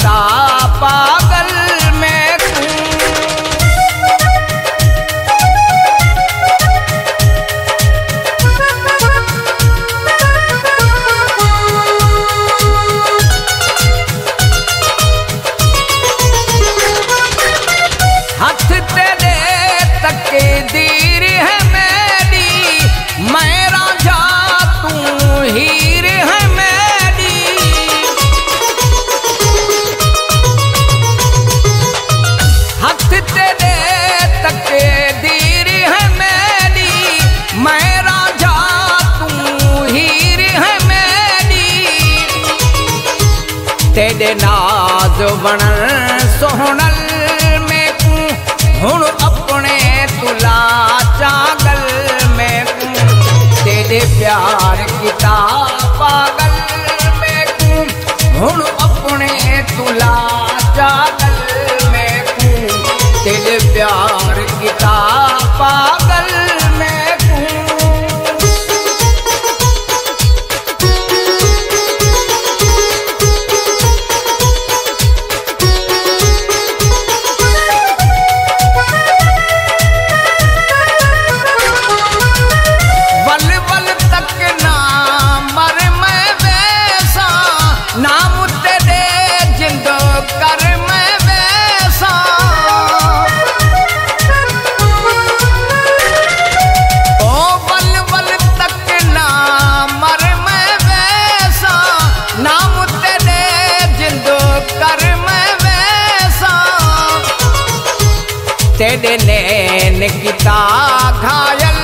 किता पागल मैं हाथ तेरे तकदीर है मेरी, मैं राजा तू हीर है मेरी। हाथ तेरे तकदीर है मेरी, मैं राजा तू हीर है मेरी। तेरे नाज बनल सोहनल हुण अपने तुला चागल मैं तेरे प्यार किता पागल मैं हुण अपने तुला चागल मैं तेरे प्यार किता पागल मैं तेरे नैन किता घायल